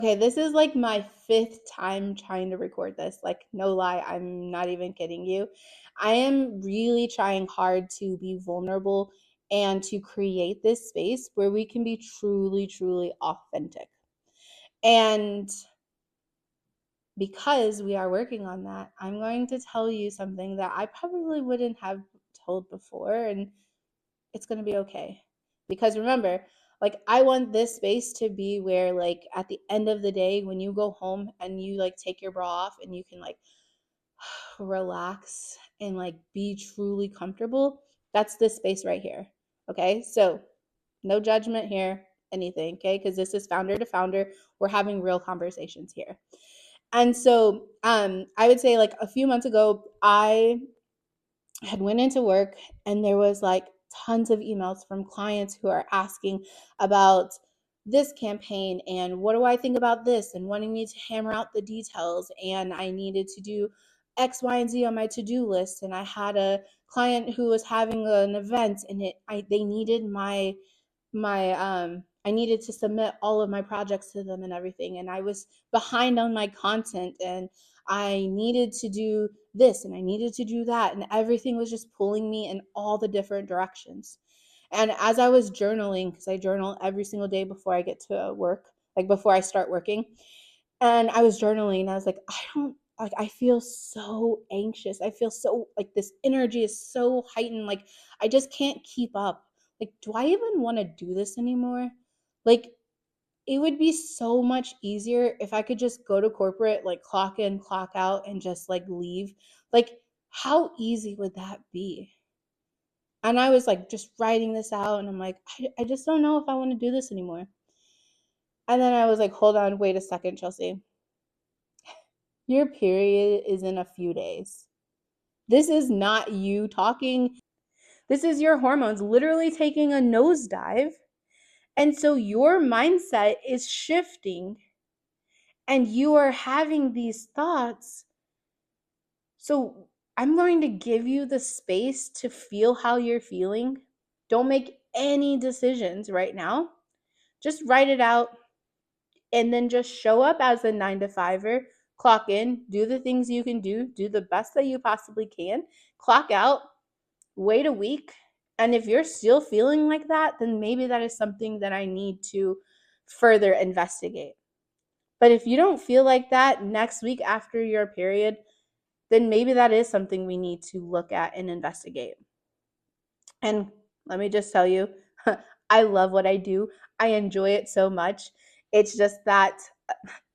Okay, this is like my fifth time trying to record this. Like, no lie, I'm not even kidding you. I am really trying hard to be vulnerable and to create this space where we can be truly, truly authentic. And because we are working on that, I'm going to tell you something that I probably wouldn't have told before, and it's going to be okay. Because remember, like, I want this space to be where, like, at the end of the day, when you go home and you like take your bra off and you can like relax and like be truly comfortable, that's this space right here. Okay, so no judgment here, anything. Okay, because this is founder to founder. We're having real conversations here. And so I would say, like, a few months ago, I had went into work and there was like tons of emails from clients who are asking about this campaign and what do I think about this, and wanting me to hammer out the details, and I needed to do X, Y, and Z on my to-do list. And I had a client who was having an event, and they needed my I needed to submit all of my projects to them and everything, and I was behind on my content, and I needed to do this and I needed to do that, and everything was just pulling me in all the different directions. And as I was journaling, because I journal every single day before I get to work, like before I start working, and I was journaling and I was like, I don't like, I feel so anxious. I feel so like this energy is so heightened. Like, I just can't keep up. Like, do I even want to do this anymore? Like, it would be so much easier if I could just go to corporate, like clock in, clock out, and just like leave. Like, how easy would that be? And I was like just writing this out, and I'm like, I just don't know if I want to do this anymore. And then I was like, hold on, wait a second, Chelsea. Your period is in a few days. This is not you talking. This is your hormones literally taking a nosedive. And so your mindset is shifting and you are having these thoughts. So I'm going to give you the space to feel how you're feeling. Don't make any decisions right now. Just write it out and then just show up as a 9 to 5er, clock in, do the things you can do the best that you possibly can, clock out, wait a week. And if you're still feeling like that, then maybe that is something that I need to further investigate. But if you don't feel like that next week after your period, then maybe that is something we need to look at and investigate. And let me just tell you, I love what I do. I enjoy it so much. It's just that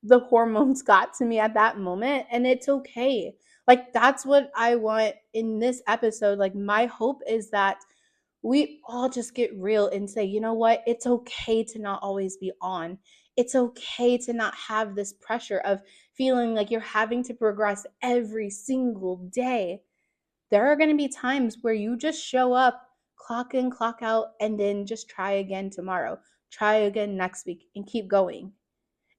the hormones got to me at that moment, and it's okay. Like, that's what I want in this episode. Like, my hope is that we all just get real and say, you know what? It's okay to not always be on. It's okay to not have this pressure of feeling like you're having to progress every single day. There are going to be times where you just show up, clock in, clock out, and then just try again tomorrow, try again next week, and keep going.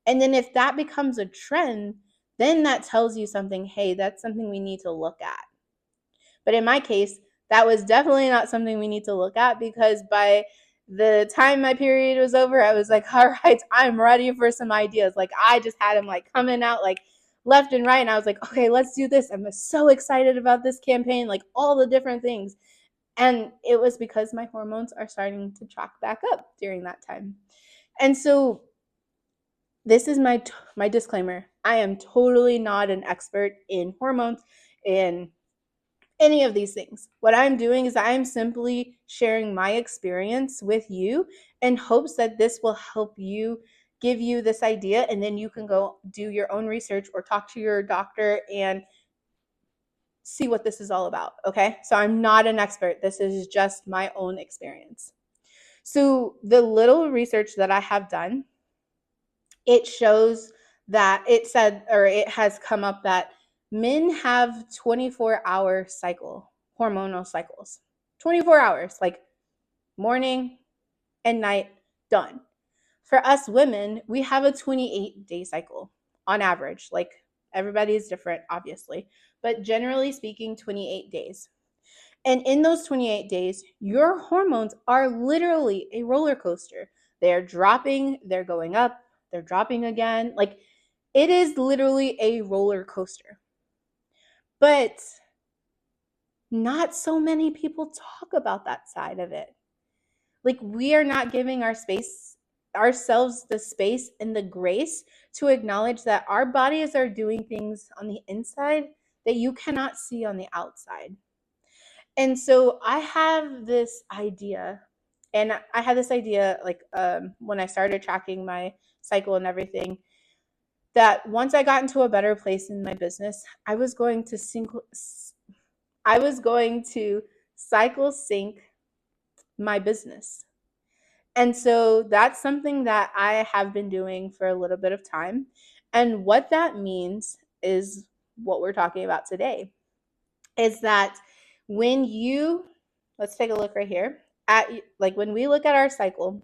And then if that becomes a trend, then that tells you something. Hey, that's something we need to look at. But in my case, that was definitely not something we need to look at, because by the time my period was over, I was like, all right, I'm ready for some ideas. Like, I just had them like coming out like left and right. And I was like, okay, let's do this. I'm so excited about this campaign, like all the different things. And it was because my hormones are starting to track back up during that time. And so this is my disclaimer. I am totally not an expert in hormones, in any of these things. What I'm doing is I'm simply sharing my experience with you in hopes that this will help you, give you this idea, and then you can go do your own research or talk to your doctor and see what this is all about. Okay, so I'm not an expert. This is just my own experience. So the little research that I have done, it shows that it has come up that men have 24-hour hormonal cycles. 24 hours, like morning and night, done. For us women, we have a 28-day cycle on average. Like, everybody is different, obviously, but generally speaking, 28 days. And in those 28 days, your hormones are literally a roller coaster. They're dropping, they're going up, they're dropping again. Like, it is literally a roller coaster. But not so many people talk about that side of it. Like, we are not giving ourselves the space and the grace to acknowledge that our bodies are doing things on the inside that you cannot see on the outside. And so I have this idea, and I had this idea like when I started tracking my cycle and everything, that once I got into a better place in my business, I was going to cycle sync my business. And so that's something that I have been doing for a little bit of time. And what that means is what we're talking about today, is that when you, let's take a look right here at, like, when we look at our cycle,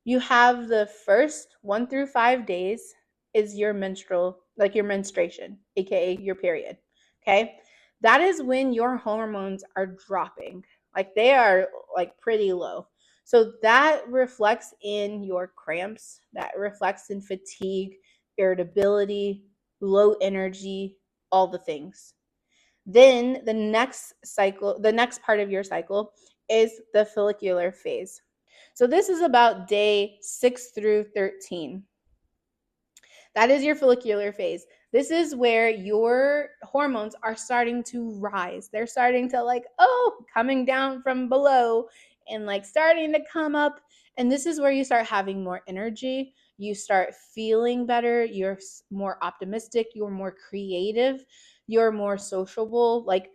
you have the first 1 through 5 days is your menstruation, aka your period. Okay, that is when your hormones are dropping, like they are like pretty low. So that reflects in your cramps, that reflects in fatigue, irritability, low energy, all the things. Then the next part of your cycle is the follicular phase. So this is about day 6 through 13. That is your follicular phase. This is where your hormones are starting to rise. They're starting to, like, coming down from below and like starting to come up. And this is where you start having more energy. You start feeling better. You're more optimistic. You're more creative. You're more sociable. Like,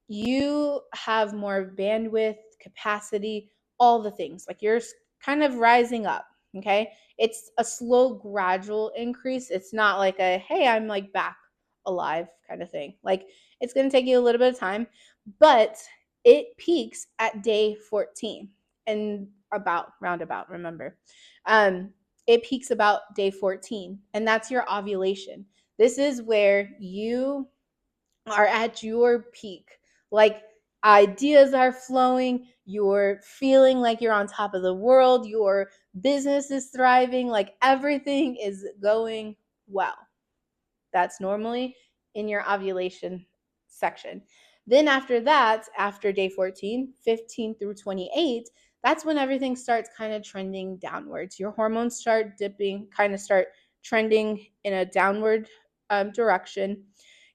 you have more bandwidth, capacity, all the things. Like, you're kind of rising up. Okay. It's a slow, gradual increase. It's not like a, hey, I'm like back alive kind of thing. Like, it's going to take you a little bit of time, but it peaks at day 14 and roundabout, remember. It peaks about day 14, and that's your ovulation. This is where you are at your peak. Like, ideas are flowing, you're feeling like you're on top of the world, your business is thriving, like everything is going well. That's normally in your ovulation section. Then after that, after day 14, 15 through 28, that's when everything starts kind of trending downwards. Your hormones start dipping, kind of start trending in a downward direction.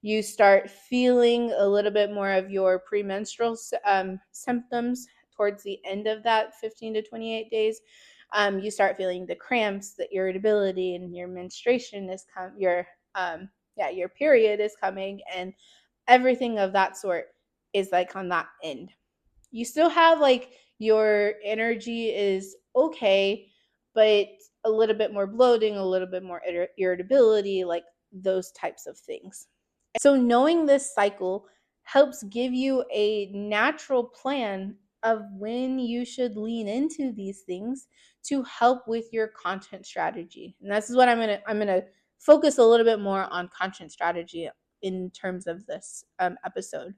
You start feeling a little bit more of your premenstrual symptoms towards the end of that 15 to 28 days. You start feeling the cramps, the irritability, and your menstruation is your period is coming, and everything of that sort is like on that end. You still have like your energy is okay, but a little bit more bloating, a little bit more irritability, like those types of things. So knowing this cycle helps give you a natural plan of when you should lean into these things to help with your content strategy. And this is what I'm going to focus a little bit more on content strategy in terms of this episode.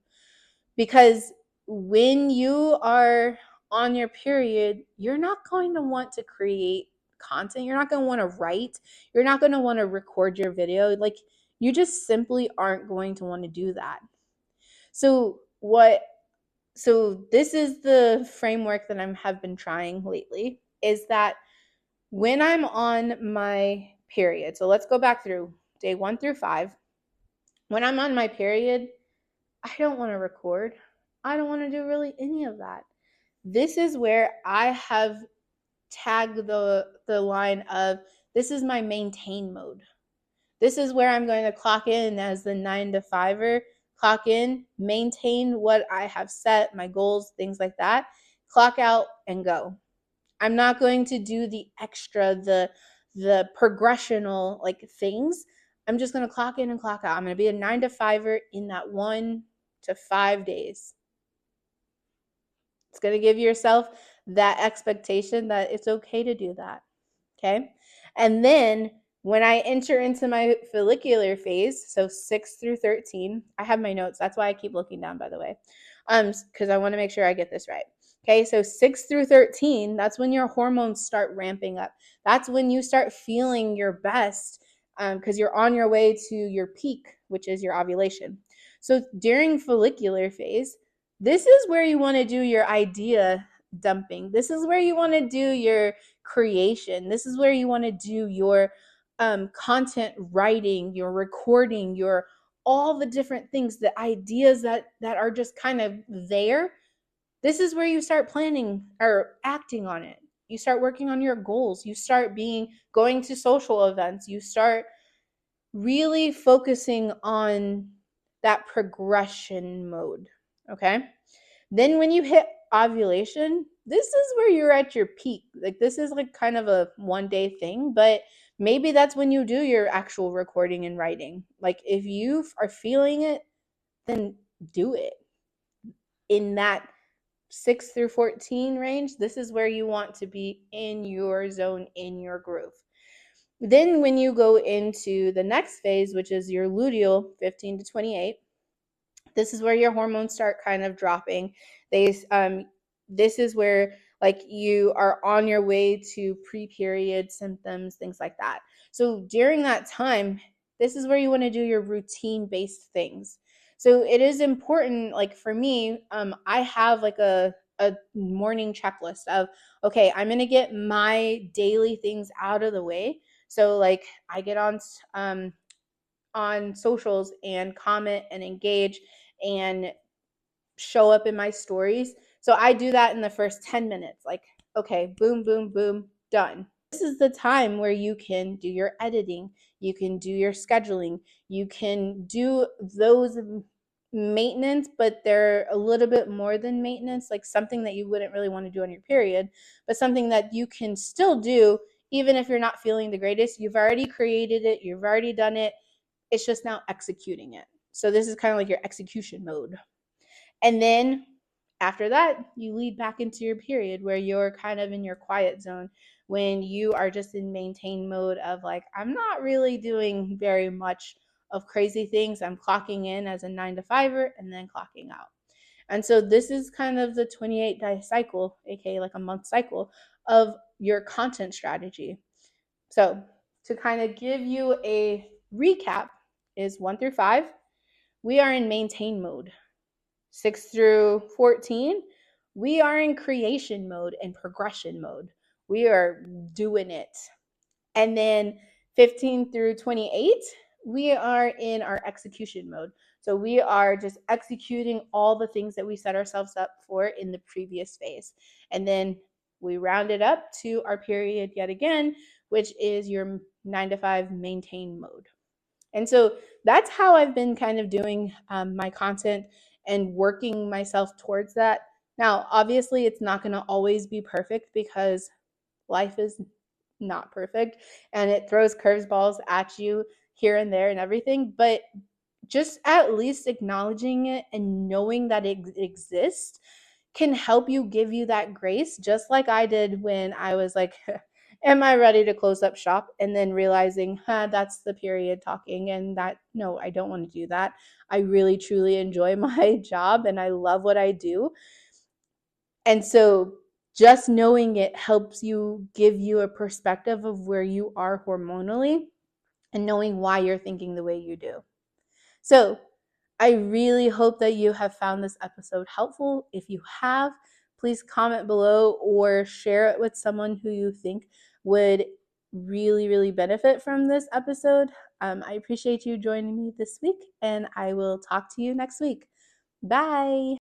Because when you are on your period, you're not going to want to create content. You're not going to want to write. You're not going to want to record your video. Like, you just simply aren't going to want to do that. So this is the framework that I have been trying lately, is that when I'm on my period, so let's go back through day 1 through 5. When I'm on my period, I don't want to record. I don't want to do really any of that. This is where I have tagged the line of, this is my maintain mode. This is where I'm going to clock in as the 9 to 5er, clock in, maintain what I have set, my goals, things like that, clock out and go. I'm not going to do the extra, the progressional like things. I'm just going to clock in and clock out. I'm going to be a 9 to 5er in that 1 to 5 days. It's going to give yourself that expectation that it's okay to do that. Okay. And then when I enter into my follicular phase, so 6 through 13, I have my notes. That's why I keep looking down, by the way, because I want to make sure I get this right. Okay, so 6 through 13, that's when your hormones start ramping up. That's when you start feeling your best because you're on your way to your peak, which is your ovulation. So during follicular phase, this is where you want to do your idea dumping. This is where you want to do your creation. This is where you want to do your content writing, your recording, your all the different things, the ideas that are just kind of there. This is where you start planning or acting on it. You start working on your goals. You start going to social events. You start really focusing on that progression mode. Okay. Then when you hit ovulation, this is where you're at your peak. Like this is like kind of a 1 day thing, but maybe that's when you do your actual recording and writing. Like if you are feeling it, then do it in that 6 through 14 range. This is where you want to be in your zone, in your groove. Then when you go into the next phase, which is your luteal, 15 to 28, this is where your hormones start kind of dropping. This is where like you are on your way to pre-period symptoms, things like that. So during that time, this is where you want to do your routine based things. So it is important, like for me, I have like a morning checklist of, okay, I'm going to get my daily things out of the way. So like I get on socials and comment and engage and show up in my stories. So I do that in the first 10 minutes. Like, okay, boom, boom, boom, done. This is the time where you can do your editing, you can do your scheduling, you can do those maintenance, but they're a little bit more than maintenance, like something that you wouldn't really want to do on your period, but something that you can still do even if you're not feeling the greatest. You've already created it, you've already done it. It's just now executing it. So this is kind of like your execution mode. And then after that, you lead back into your period where you're kind of in your quiet zone, when you are just in maintain mode of like, I'm not really doing very much of crazy things. I'm clocking in as a 9 to 5er and then clocking out. And so this is kind of the 28-day cycle, aka like a month cycle of your content strategy. So to kind of give you a recap, is 1 through 5, we are in maintain mode. 6 through 14, we are in creation mode and progression mode. We are doing it. And then 15 through 28, we are in our execution mode. So we are just executing all the things that we set ourselves up for in the previous phase. And then we round it up to our period yet again, which is your 9 to 5 maintain mode. And so that's how I've been kind of doing my content and working myself towards that. Now, obviously, it's not going to always be perfect because life is not perfect and it throws curveballs at you here and there and everything. But just at least acknowledging it and knowing that it exists can help you, give you that grace, just like I did when I was like, am I ready to close up shop? And then realizing, that's the period talking, and that, no, I don't want to do that. I really, truly enjoy my job and I love what I do. And so just knowing it helps you, give you a perspective of where you are hormonally and knowing why you're thinking the way you do. So I really hope that you have found this episode helpful. If you have, please comment below or share it with someone who you think would really, really benefit from this episode. I appreciate you joining me this week, and I will talk to you next week. Bye.